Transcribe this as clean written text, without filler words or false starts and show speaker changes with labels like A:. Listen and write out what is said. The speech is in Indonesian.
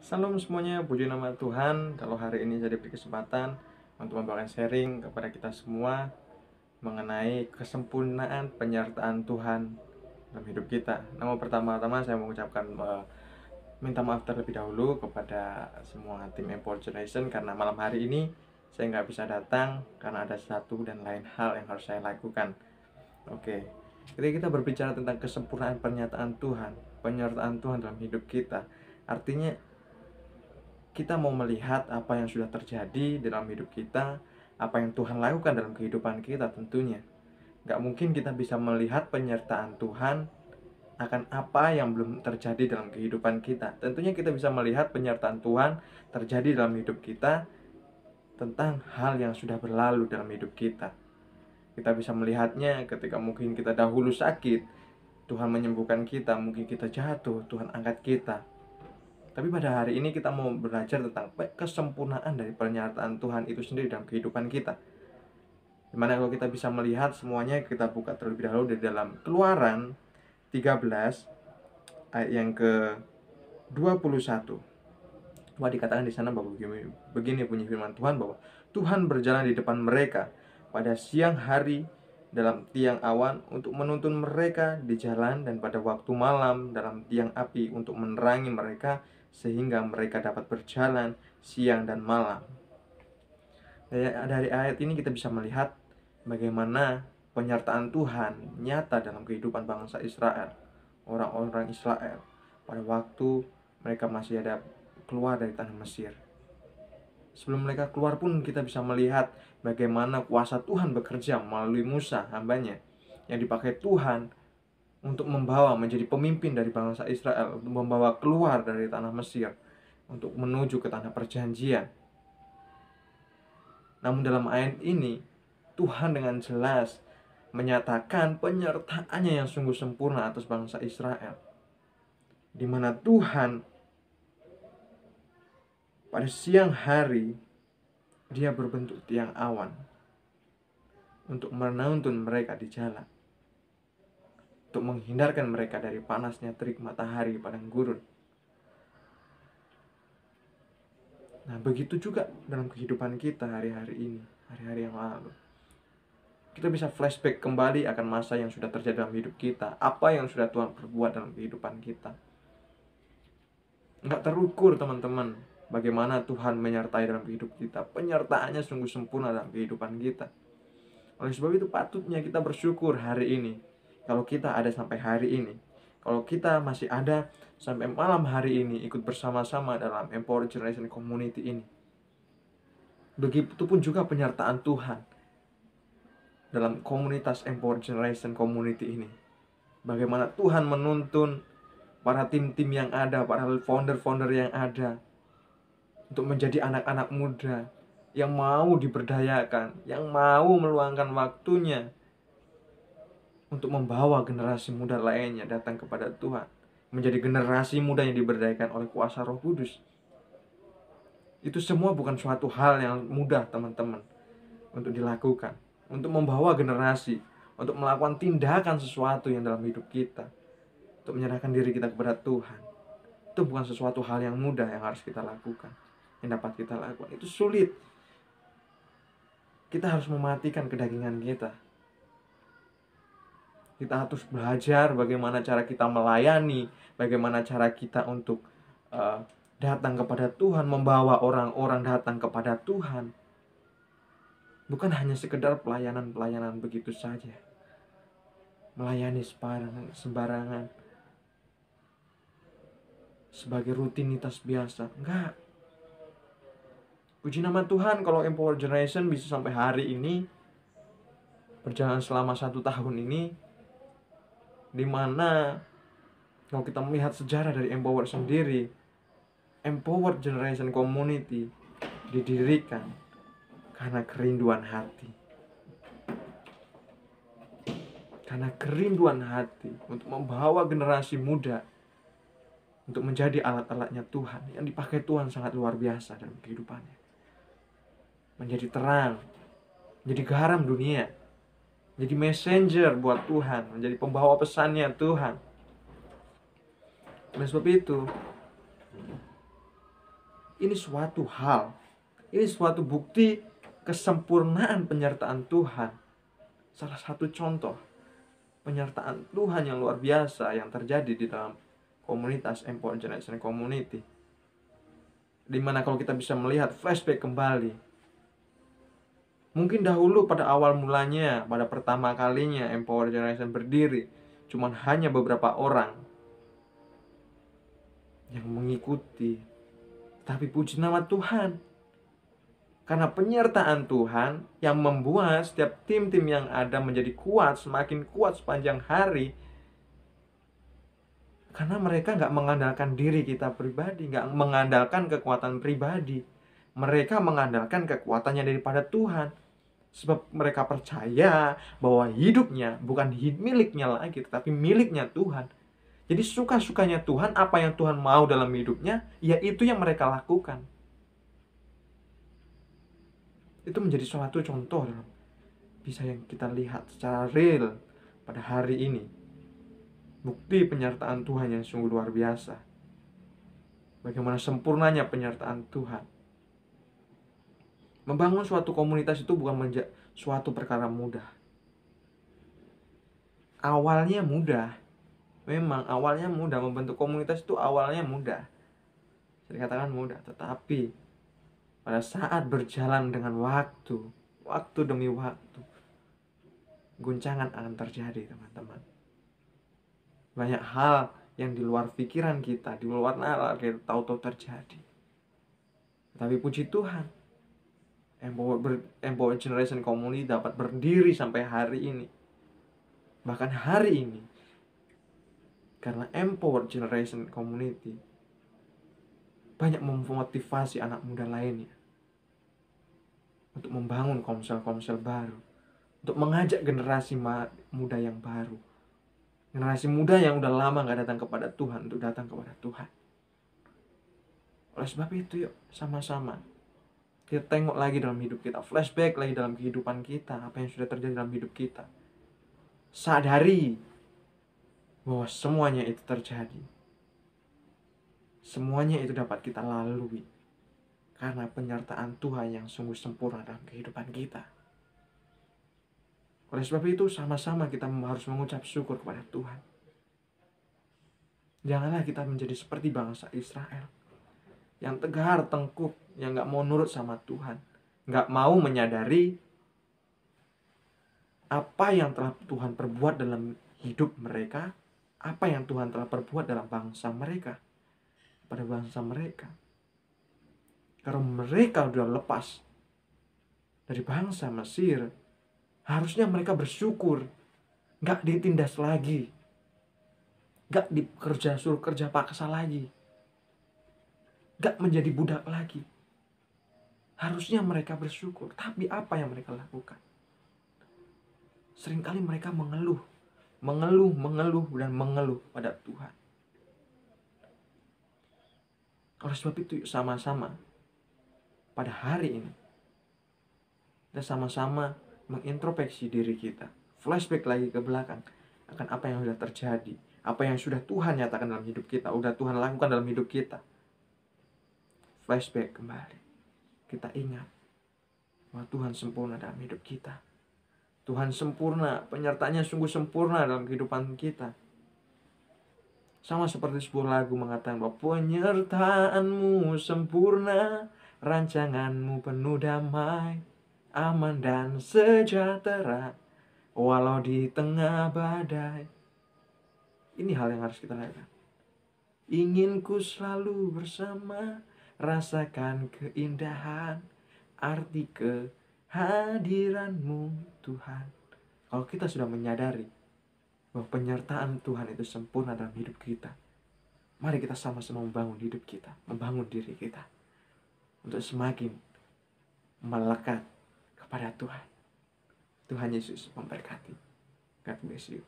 A: Salam semuanya, puji nama Tuhan. Kalau hari ini saya diberi kesempatan untuk membawakan sharing kepada kita semua mengenai kesempurnaan penyertaan Tuhan dalam hidup kita. Namun pertama-tama saya mengucapkan minta maaf terlebih dahulu kepada semua tim Empower Generation karena malam hari ini saya nggak bisa datang karena ada satu dan lain hal yang harus saya lakukan. Oke, ketika kita berbicara tentang kesempurnaan pernyataan Tuhan, penyertaan Tuhan dalam hidup kita, artinya kita mau melihat apa yang sudah terjadi dalam hidup kita, apa yang Tuhan lakukan dalam kehidupan kita tentunya. Gak mungkin kita bisa melihat penyertaan Tuhan akan apa yang belum terjadi dalam kehidupan kita. Tentunya kita bisa melihat penyertaan Tuhan terjadi dalam hidup kita tentang hal yang sudah berlalu dalam hidup kita. Kita bisa melihatnya ketika mungkin kita dahulu sakit, Tuhan menyembuhkan kita, mungkin kita jatuh, Tuhan angkat kita. Tapi pada hari ini kita mau belajar tentang kesempurnaan dari pernyataan Tuhan itu sendiri dalam kehidupan kita. Dimana kalau kita bisa melihat semuanya, kita buka terlebih dahulu di dalam Keluaran 13 ayat yang ke-21. Wah, dikatakan di sana bahwa begini bunyi firman Tuhan, bahwa Tuhan berjalan di depan mereka pada siang hari dalam tiang awan untuk menuntun mereka di jalan, dan pada waktu malam dalam tiang api untuk menerangi mereka, sehingga mereka dapat berjalan siang dan malam. Dari ayat ini kita bisa melihat bagaimana penyertaan Tuhan nyata dalam kehidupan bangsa Israel, orang-orang Israel pada waktu mereka masih ada keluar dari tanah Mesir. Sebelum mereka keluar pun kita bisa melihat bagaimana kuasa Tuhan bekerja melalui Musa, hambanya, yang dipakai Tuhan untuk membawa menjadi pemimpin dari bangsa Israel, untuk membawa keluar dari tanah Mesir, untuk menuju ke tanah perjanjian. Namun dalam ayat ini, Tuhan dengan jelas menyatakan penyertaannya yang sungguh sempurna atas bangsa Israel, di mana Tuhan pada siang hari Dia berbentuk tiang awan untuk menuntun mereka di jalan, untuk menghindarkan mereka dari panasnya terik matahari padang gurun. Nah, begitu juga dalam kehidupan kita hari-hari ini, hari-hari yang lalu. Kita bisa flashback kembali akan masa yang sudah terjadi dalam hidup kita, apa yang sudah Tuhan perbuat dalam kehidupan kita. Nggak terukur, teman-teman, bagaimana Tuhan menyertai dalam hidup kita. Penyertaannya sungguh sempurna dalam kehidupan kita. Oleh sebab itu patutnya kita bersyukur hari ini, kalau kita ada sampai hari ini, kalau kita masih ada sampai malam hari ini ikut bersama-sama dalam Empower Generation Community ini. Begitupun juga penyertaan Tuhan dalam komunitas Empower Generation Community ini. Bagaimana Tuhan menuntun para tim-tim yang ada, para founder-founder yang ada, untuk menjadi anak-anak muda yang mau diberdayakan, yang mau meluangkan waktunya untuk membawa generasi muda lainnya datang kepada Tuhan, menjadi generasi muda yang diberdayakan oleh kuasa Roh Kudus. Itu semua bukan suatu hal yang mudah, teman-teman, untuk dilakukan, untuk membawa generasi, untuk melakukan tindakan sesuatu yang dalam hidup kita, untuk menyerahkan diri kita kepada Tuhan. Itu bukan sesuatu hal yang mudah yang harus kita lakukan, yang dapat kita lakukan. Itu sulit. Kita harus mematikan kedagingan kita. Kita harus belajar bagaimana cara kita melayani, bagaimana cara kita untuk datang kepada Tuhan, membawa orang-orang datang kepada Tuhan. Bukan hanya sekedar pelayanan-pelayanan begitu saja, melayani sembarangan sebagai rutinitas biasa. Enggak. Puji nama Tuhan kalau Empower Generation bisa sampai hari ini, berjalan selama 1 tahun ini, dimana kalau kita melihat sejarah dari Empower sendiri, Empower Generation Community didirikan karena kerinduan hati. Karena kerinduan hati untuk membawa generasi muda untuk menjadi alat-alatnya Tuhan, yang dipakai Tuhan sangat luar biasa dalam kehidupannya. Menjadi terang, menjadi garam dunia, menjadi messenger buat Tuhan, menjadi pembawa pesannya Tuhan. Oleh sebab itu, Ini suatu hal, ini suatu bukti kesempurnaan penyertaan Tuhan. Salah satu contoh penyertaan Tuhan yang luar biasa yang terjadi di dalam komunitas Empower Generation Community. Dimana kalau kita bisa melihat flashback kembali, mungkin dahulu pada awal mulanya, pada pertama kalinya Empower Generation berdiri, cuman hanya beberapa orang yang mengikuti. Tapi puji nama Tuhan, karena penyertaan Tuhan yang membuat setiap tim-tim yang ada menjadi kuat, semakin kuat sepanjang hari. Karena mereka nggak mengandalkan diri kita pribadi, nggak mengandalkan kekuatan pribadi. Mereka mengandalkan kekuatannya daripada Tuhan. Sebab mereka percaya bahwa hidupnya bukan miliknya lagi, tetapi miliknya Tuhan. Jadi suka-sukanya Tuhan, apa yang Tuhan mau dalam hidupnya, ya itu yang mereka lakukan. Itu menjadi suatu contoh bisa yang kita lihat secara real pada hari ini. Bukti penyertaan Tuhan yang sungguh luar biasa. Bagaimana sempurnanya penyertaan Tuhan. Membangun suatu komunitas itu bukan suatu perkara mudah. Awalnya mudah. Memang awalnya mudah. Membentuk komunitas itu awalnya mudah. Saya katakan mudah. Tetapi pada saat berjalan dengan waktu demi waktu, guncangan akan terjadi, teman-teman. Banyak hal yang di luar pikiran kita, di luar nalar kita tahu-tahu terjadi. Tapi puji Tuhan, Empower Generation Community dapat berdiri sampai hari ini. Bahkan hari ini, karena Empower Generation Community banyak memotivasi anak muda lainnya untuk membangun komsel-komsel baru, untuk mengajak generasi muda yang baru, generasi muda yang udah lama gak datang kepada Tuhan, untuk datang kepada Tuhan. Oleh sebab itu, yuk sama-sama kita tengok lagi dalam hidup kita, flashback lagi dalam kehidupan kita, apa yang sudah terjadi dalam hidup kita. Sadari bahwa semuanya itu terjadi. Semuanya itu dapat kita lalui karena penyertaan Tuhan yang sungguh sempurna dalam kehidupan kita. Oleh sebab itu, sama-sama kita harus mengucap syukur kepada Tuhan. Janganlah kita menjadi seperti bangsa Israel yang tegar tengkuk, yang gak mau nurut sama Tuhan, gak mau menyadari apa yang telah Tuhan perbuat dalam hidup mereka, apa yang Tuhan telah perbuat dalam bangsa mereka, pada bangsa mereka. Kalau mereka sudah lepas dari bangsa Mesir, harusnya mereka bersyukur, gak ditindas lagi, gak suruh kerja paksa lagi, gak menjadi budak lagi. Harusnya mereka bersyukur. Tapi apa yang mereka lakukan? Seringkali mereka mengeluh dan mengeluh pada Tuhan. Oleh sebab itu, sama-sama pada hari ini kita sama-sama mengintrospeksi diri kita, flashback lagi ke belakang akan apa yang sudah terjadi, apa yang sudah Tuhan nyatakan dalam hidup kita, sudah Tuhan lakukan dalam hidup kita. Flashback kembali, kita ingat bahwa Tuhan sempurna dalam hidup kita. Tuhan sempurna, penyertaannya sungguh sempurna dalam kehidupan kita. Sama seperti sebuah lagu mengatakan bahwa penyertaanmu sempurna, rancanganmu penuh damai, aman dan sejahtera, walau di tengah badai. Ini hal yang harus kita lakukan. Ingin ku selalu bersama, rasakan keindahan, arti kehadiranmu Tuhan. Kalau kita sudah menyadari bahwa penyertaan Tuhan itu sempurna dalam hidup kita, mari kita sama-sama membangun hidup kita, membangun diri kita untuk semakin melekat kepada Tuhan. Tuhan Yesus memberkati. God bless you.